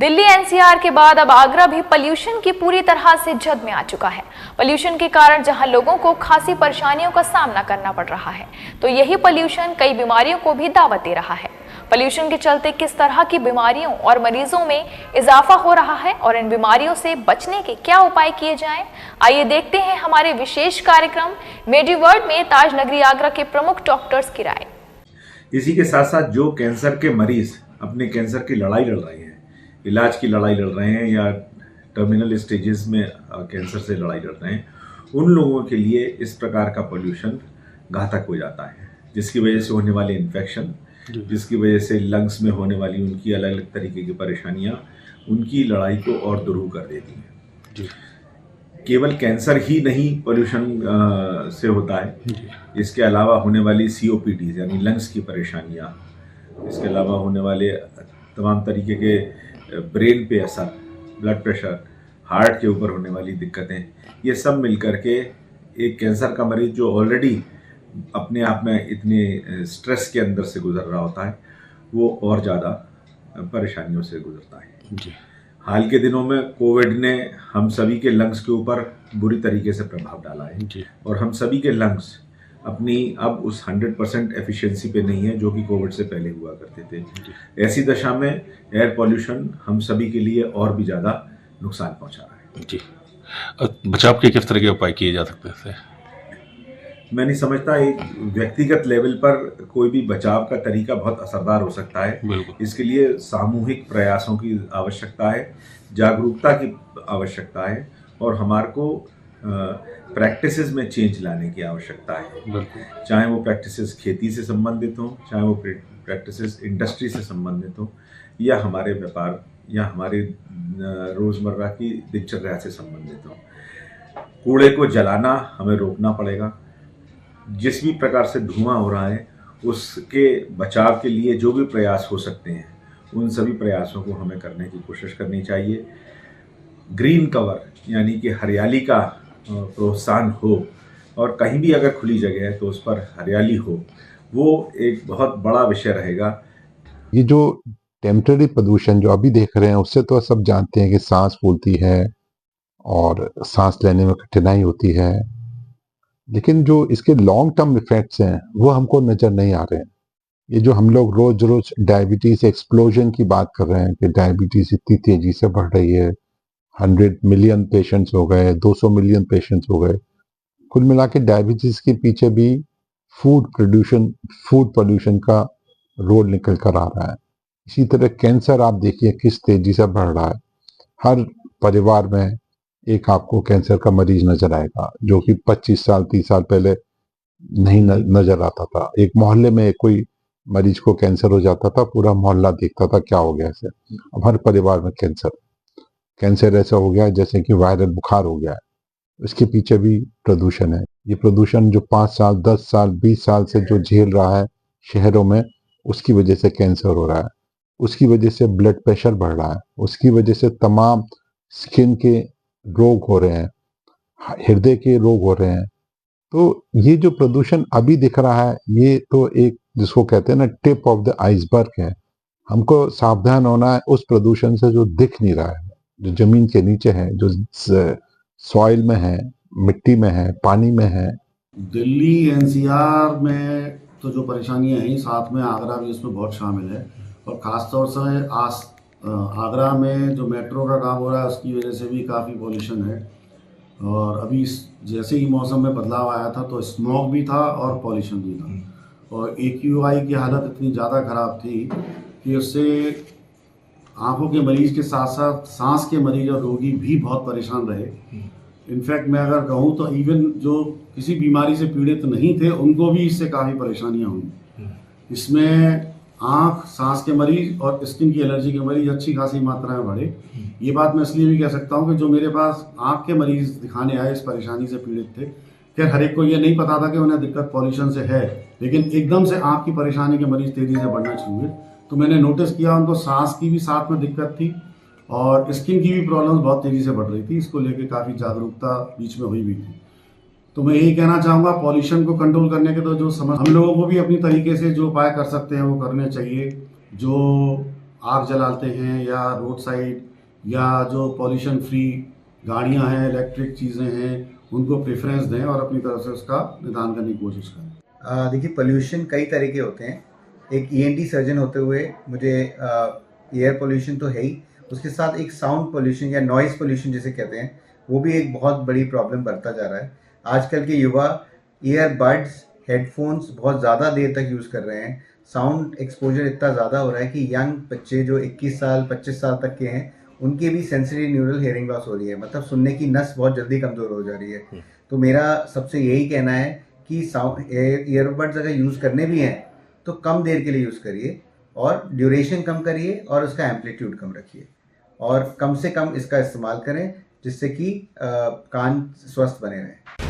Delhi NCR के बाद अब आगरा भी पोल्यूशन की पूरी तरह से जद में आ चुका है। पोल्यूशन के कारण जहां लोगों को खासी परेशानियों का सामना करना पड़ रहा है, तो यही पोल्यूशन कई बीमारियों को भी दावत दे रहा है। पोल्यूशन के चलते किस तरह की बीमारियों और मरीजों में इजाफा हो रहा है और इन बीमारियों से बचने के क्या उपाय किए जाएं, आइए देखते हैं हमारे विशेष कार्यक्रम मेडिवर्ल्ड में ताज नगरी आगरा के प्रमुख डॉक्टर्स की राय। इसी के साथ साथ जो कैंसर के मरीज अपने कैंसर की लड़ाई लड़ रहे हैं, इलाज की लड़ाई लड़ रहे हैं या टर्मिनल स्टेजेस में कैंसर से लड़ाई लड़ रहे हैं, उन लोगों के लिए इस प्रकार का पोल्यूशन घातक हो जाता है, जिसकी वजह से होने वाले इन्फेक्शन, जिसकी वजह से लंग्स में होने वाली उनकी अलग अलग तरीके की परेशानियां उनकी लड़ाई को और दुरूह कर देती हैं। केवल कैंसर ही नहीं पोल्यूशन से होता है, इसके अलावा होने वाली COPD यानी लंग्स की परेशानियां, इसके अलावा होने वाले तमाम तरीके के ब्रेन पे असर, ब्लड प्रेशर, हार्ट के ऊपर होने वाली दिक्कतें, ये सब मिलकर के एक कैंसर का मरीज जो ऑलरेडी अपने आप में इतने स्ट्रेस के अंदर से गुजर रहा होता है, वो और ज़्यादा परेशानियों से गुजरता है। हाल के दिनों में कोविड ने हम सभी के लंग्स के ऊपर बुरी तरीके से प्रभाव डाला है और हम सभी के लंग्स अपनी अब उस 100% एफिशिएंसी पे नहीं है जो कि कोविड से पहले हुआ करते थे। ऐसी दशा में एयर पॉल्यूशन हम सभी के लिए और भी ज़्यादा नुकसान पहुंचा रहा है। जी, बचाव के किस तरह के उपाय किए जा सकते हैं? मैं नहीं समझता एक व्यक्तिगत लेवल पर कोई भी बचाव का तरीका बहुत असरदार हो सकता है। इसके लिए सामूहिक प्रयासों की आवश्यकता है, जागरूकता की आवश्यकता है और हमारे को प्रैक्टिसेस में चेंज लाने की आवश्यकता है। चाहे वो प्रैक्टिसेस खेती से संबंधित हो, चाहे वो प्रैक्टिसेस इंडस्ट्री से संबंधित हो, या हमारे व्यापार या हमारे रोज़मर्रा की दिनचर्या से संबंधित हो। कूड़े को जलाना हमें रोकना पड़ेगा। जिस भी प्रकार से धुआं हो रहा है उसके बचाव के लिए जो भी प्रयास हो सकते हैं, उन सभी प्रयासों को हमें करने की कोशिश करनी चाहिए। ग्रीन कवर यानी कि हरियाली का प्रोत्साहन हो और कहीं भी अगर खुली जगह है तो उस पर हरियाली हो, वो एक बहुत बड़ा विषय रहेगा। ये जो टेम्पररी प्रदूषण जो अभी देख रहे हैं, उससे तो सब जानते हैं कि सांस फूलती है और सांस लेने में कठिनाई होती है, लेकिन जो इसके लॉन्ग टर्म इफेक्ट्स हैं वो हमको नजर नहीं आ रहे हैं। ये जो हम लोग रोज रोज डायबिटीज एक्सप्लोजन की बात कर रहे हैं कि डायबिटीज इतनी तेजी से बढ़ रही है, 100 मिलियन पेशेंट्स हो गए, 200 मिलियन पेशेंट्स हो गए। कुल मिला के डायबिटीज के पीछे भी फूड पोल्यूशन का रोल निकल कर आ रहा है। इसी तरह कैंसर आप देखिए किस तेजी से बढ़ रहा है। हर परिवार में एक आपको कैंसर का मरीज नजर आएगा, जो कि 25 साल 30 साल पहले नहीं नजर आता था। एक मोहल्ले में कोई मरीज को कैंसर हो जाता था, पूरा मोहल्ला देखता था क्या हो गया ऐसे। अब हर परिवार में कैंसर ऐसा हो गया है जैसे कि वायरल बुखार हो गया है। इसके पीछे भी प्रदूषण है। ये प्रदूषण जो 5 साल 10 साल 20 साल से जो झेल रहा है शहरों में, उसकी वजह से कैंसर हो रहा है, उसकी वजह से ब्लड प्रेशर बढ़ रहा है, उसकी वजह से तमाम स्किन के रोग हो रहे हैं, हृदय के रोग हो रहे हैं। तो ये जो प्रदूषण अभी दिख रहा है, ये तो एक जिसको कहते हैं ना टिप ऑफ द आइसबर्ग है। हमको सावधान होना है उस प्रदूषण से जो दिख नहीं रहा है, जो जमीन के नीचे है, जो सॉइल में है, मिट्टी में है, पानी में है। दिल्ली NCR में तो जो परेशानियां हैं, साथ में आगरा भी इसमें बहुत शामिल है। और ख़ासतौर से आगरा में जो मेट्रो का काम हो रहा है उसकी वजह से भी काफ़ी पॉल्यूशन है। और अभी जैसे ही मौसम में बदलाव आया था तो स्मॉग भी था और पॉल्यूशन भी था। और AQI की हालत इतनी ज़्यादा ख़राब थी कि उससे आँखों के मरीज़ के साथ साथ सांस के मरीज और रोगी भी बहुत परेशान रहे। इनफैक्ट मैं अगर कहूँ तो इवन जो किसी बीमारी से पीड़ित नहीं थे उनको भी इससे काफ़ी परेशानियाँ हुई। इसमें आँख, सांस के मरीज और स्किन की एलर्जी के मरीज अच्छी खासी मात्रा में बढ़े। ये बात मैं इसलिए भी कह सकता हूँ कि जो मेरे पास आँख के मरीज दिखाने आए इस परेशानी से पीड़ित थे, खैर हर एक को ये नहीं पता था कि उन्हें दिक्कत पॉल्यूशन से है, लेकिन एकदम से आँख की परेशानी के मरीज तेज़ी से बढ़ना शुरू हुए। तो मैंने नोटिस किया उनको सांस की भी साथ में दिक्कत थी और स्किन की भी प्रॉब्लम्स बहुत तेज़ी से बढ़ रही थी। इसको लेकर काफ़ी जागरूकता बीच में हुई भी थी। तो मैं यही कहना चाहूँगा, पॉल्यूशन को कंट्रोल करने के तो हम लोगों को भी अपनी तरीके से जो उपाय कर सकते हैं वो करने चाहिए। जो आग जलाते हैं या रोड साइड या जो पॉल्यूशन फ्री गाड़ियां हैं, इलेक्ट्रिक चीज़ें हैं, उनको प्रेफरेंस दें और अपनी तरफ से उसका निदान करने की कोशिश करें। देखिए, पोल्यूशन कई तरह के होते हैं। एक ईएनटी सर्जन होते हुए मुझे एयर पोल्यूशन तो है ही, उसके साथ एक साउंड पोल्यूशन या नॉइज़ पोल्यूशन जिसे कहते हैं, वो भी एक बहुत बड़ी प्रॉब्लम बढ़ता जा रहा है। आजकल के युवा ईयरबड्स, हेडफोन्स बहुत ज़्यादा देर तक यूज़ कर रहे हैं। साउंड एक्सपोजर इतना ज़्यादा हो रहा है कि यंग बच्चे जो 21 साल 25 साल तक के हैं, उनके भी सेंसरी न्यूरल हेयरिंग लॉस हो रही है, मतलब सुनने की नस बहुत जल्दी कमज़ोर हो जा रही है। तो मेरा सबसे यही कहना है कि ईयरबड्स अगर यूज़ करने भी हैं तो कम देर के लिए यूज़ करिए और ड्यूरेशन कम करिए और उसका एम्पलीट्यूड कम रखिए और कम से कम इसका इस्तेमाल करें, जिससे कि कान स्वस्थ बने रहें।